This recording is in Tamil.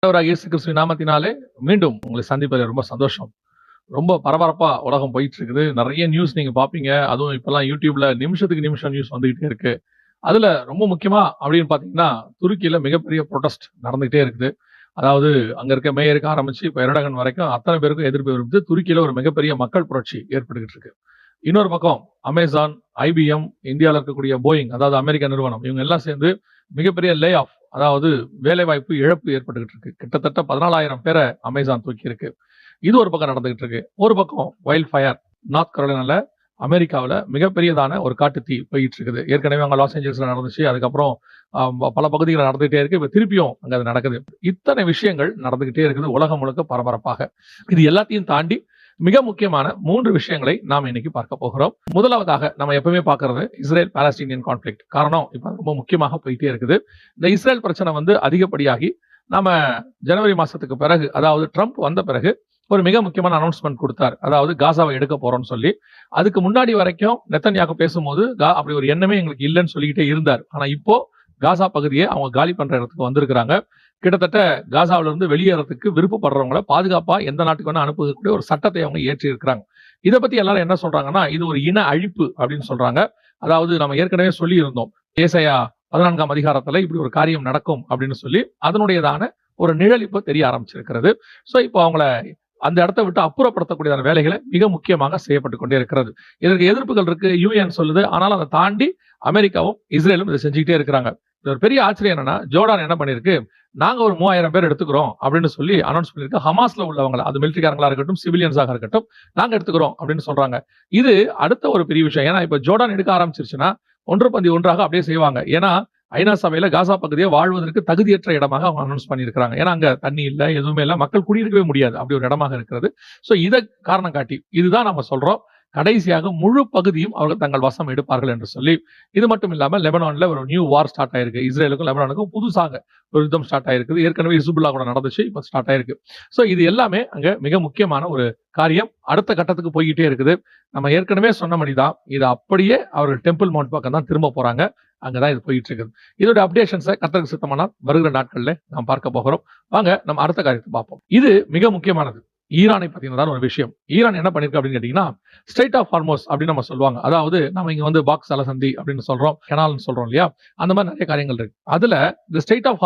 ஆண்டவராகிய இயேசு கிறிஸ்துவின் நாமத்தினாலே மீண்டும் உங்களை சந்திப்பதில் ரொம்ப சந்தோஷம். ரொம்ப பரபரப்பா உலகம் போயிட்டு இருக்குது. நிறைய நியூஸ் நீங்க பார்ப்பீங்க. அதுவும் இப்பல்லாம் YouTubeல நிமிஷத்துக்கு நிமிஷம் நியூஸ் வந்துகிட்டே இருக்கு. அதுல ரொம்ப முக்கியமா அப்படின்னு பார்த்தீங்கன்னா, துருக்கியில மிகப்பெரிய புரொடெஸ்ட் நடந்துகிட்டே இருக்குது. அதாவது அங்க இருக்க மேயருக்கு ஆரம்பிச்சு இப்ப எர்டகன் வரைக்கும் அத்தனை பேருக்கும் எதிர்ப்பு இருந்து துருக்கியில ஒரு மிகப்பெரிய மக்கள் புரட்சி ஏற்பட்டுகிட்டு இருக்கு. இன்னொரு பக்கம் அமேசான், IBM, இந்தியால இருக்கக்கூடிய போயிங், அதாவது அமெரிக்க நிறுவனம், இவங்க எல்லாம் சேர்ந்து மிகப்பெரிய லே ஆஃப், அதாவது வேலைவாய்ப்பு இழப்பு ஏற்பட்டுகிட்டு இருக்கு. கிட்டத்தட்ட 14,000 பேரை அமேசான் தூக்கி இருக்கு. இது ஒரு பக்கம் நடந்துகிட்டு இருக்கு. ஒரு பக்கம் வைல்ட் ஃபயர், நார்த் கரோலினால அமெரிக்காவில் மிகப்பெரியதான ஒரு காட்டுத்தீ போயிட்டு இருக்குது. ஏற்கனவே அங்கே லாஸ் ஏஞ்சல்ஸ்ல நடந்துச்சு. அதுக்கப்புறம் பல பகுதிகள் நடந்துகிட்டே இருக்கு. இப்ப திருப்பியும் அங்க அது நடக்குது. இத்தனை விஷயங்கள் நடந்துகிட்டே இருக்குது உலகம் முழுக்க பரபரப்பாக. இது எல்லாத்தையும் தாண்டி மிக முக்கியமான 3 விஷயங்களை நாம் இன்னைக்கு பார்க்க போகிறோம். முதலாவதாக நம்ம எப்பவுமே பார்க்கிறது இஸ்ரேல் பாலஸ்தீனியன் கான்ஃபிளிக்ட். காரணம் இப்ப ரொம்ப முக்கியமாக போயிட்டே இருக்குது. இந்த இஸ்ரேல் பிரச்சனை அதிகப்படியாகி நாம ஜனவரி மாசத்துக்கு பிறகு, அதாவது ட்ரம்ப் வந்த பிறகு ஒரு மிக முக்கியமான அனௌன்ஸ்மெண்ட் கொடுத்தார். அதாவது காசாவை எடுக்க போறோம்னு சொல்லி. அதுக்கு முன்னாடி வரைக்கும் நெத்தன்யாகு பேசும்போது அப்படி ஒரு எண்ணமே எங்களுக்கு இல்லைன்னு சொல்லிக்கிட்டே இருந்தார். ஆனா இப்போ காசா பகுதியை அவங்க காலி பண்ற இடத்துக்கு வந்திருக்கிறாங்க. கிட்டத்தட்ட காசாவில இருந்து வெளியேறதுக்கு விருப்பப்படுறவங்களை பாதுகாப்பா எந்த நாட்டுக்கு வேணா அனுப்பக்கூடிய ஒரு சட்டத்தை அவங்க ஏற்றி இருக்கிறாங்க. இதை பத்தி எல்லாரும் என்ன சொல்றாங்கன்னா, இது ஒரு இன அழிப்பு அப்படின்னு சொல்றாங்க. அதாவது நம்ம ஏற்கனவே சொல்லி இருந்தோம், ஏசாயா 14ஆம் அதிகாரத்துல இப்படி ஒரு காரியம் நடக்கும் அப்படின்னு சொல்லி அதனுடையதான ஒரு நிழல் இப்போ தெரிய ஆரம்பிச்சிருக்கிறது. சோ இப்போ அவங்கள அந்த இடத்தை விட்டு அப்புறப்படுத்தக்கூடியதான வேலைகளை மிக முக்கியமாக செய்யப்பட்டு கொண்டே இருக்கிறது. இதற்கு எதிர்ப்புகள் இருக்கு, UN சொல்லுது. ஆனால் அதை தாண்டி அமெரிக்காவும் இஸ்ரேலும் இதை செஞ்சுக்கிட்டே இருக்கிறாங்க. இது ஒரு பெரிய ஆச்சரியம் என்னன்னா, ஜோர்டான் என்ன பண்ணிருக்கு, நாங்க ஒரு 3000 பேர் எடுத்துக்கிறோம் அப்படின்னு சொல்லி அனௌன்ஸ் பண்ணிருக்கு. ஹமாஸ்ல உள்ளவங்க, அது மிலிட்டரிக்காரங்களா இருக்கட்டும், சிவிலியன்ஸாக இருக்கட்டும், நாங்க எடுத்துக்கிறோம் அப்படின்னு சொல்றாங்க. இது அடுத்த ஒரு பெரிய விஷயம். ஏன்னா இப்ப ஜோர்டான் எடுக்க ஆரம்பிச்சிருச்சுன்னா ஒன்று பந்தி ஒன்றாக அப்படியே செய்வாங்க. ஏன்னா ஐநா சபையில காசா பகுதியை வாழ்வதற்கு தகுதியற்ற இடமாக அவங்க அனௌன்ஸ் பண்ணியிருக்காங்க. ஏன்னா அங்க தண்ணி இல்ல, எதுவுமே இல்ல, மக்கள் குடியிருக்கவே முடியாது, அப்படி ஒரு இடமாக இருக்கிறது. சோ இதை காரணம் காட்டி இதுதான் நம்ம சொல்றோம், கடைசியாக முழு பகுதியும் அவர்கள் தங்கள் வசம் எடுப்பார்கள் என்று சொல்லி. இது மட்டும் இல்லாம லெபனான்ல ஒரு நியூ வார் ஸ்டார்ட் ஆயிருக்கு. இஸ்ரேலுக்கும் லெபனானுக்கும் புதுசாக ஒரு யுத்தம் ஸ்டார்ட் ஆயிருக்கு. ஏற்கனவே ஹிஸ்புல்லா கூட நடந்துச்சு, இப்ப ஸ்டார்ட் ஆயிருக்கு. சோ இது எல்லாமே அங்க மிக முக்கியமான ஒரு காரியம் அடுத்த கட்டத்துக்கு போய்கிட்டே இருக்குது. நம்ம ஏற்கனவே சொன்னபடிதான் இது அப்படியே அவர்கள் டெம்பிள் மவுண்ட் பக்கம் தான் திரும்ப போறாங்க. அங்கதான் இது போயிட்டு இருக்குது. இதோட அப்டேஷன்ஸை கர்த்தருக்கு சித்தமானால் வருகிற நாட்கள்ல நாம் பார்க்க போகிறோம். வாங்க நம்ம அடுத்த காரியத்தை பார்ப்போம். இது மிக முக்கியமானது. ஈரானை பத்தினதான் ஒரு விஷயம். ஈரான் என்ன பண்ணிருக்கு அப்படின்னு கேட்டீங்கன்னா, ஸ்ட்ரெய்ட் ஆஃப் ஹார்மோஸ் அப்படின்னு நம்ம சொல்லுவாங்க. அதாவது நம்ம இங்க பாக்ஸ் அலசந்தி அப்படின்னு சொல்றோம், கெனால்னு சொல்றோம் இல்லையா, அந்த மாதிரி நிறைய காரியங்கள் இருக்கு. அதுல இந்த ஸ்ட்ரெய்ட் ஆஃப்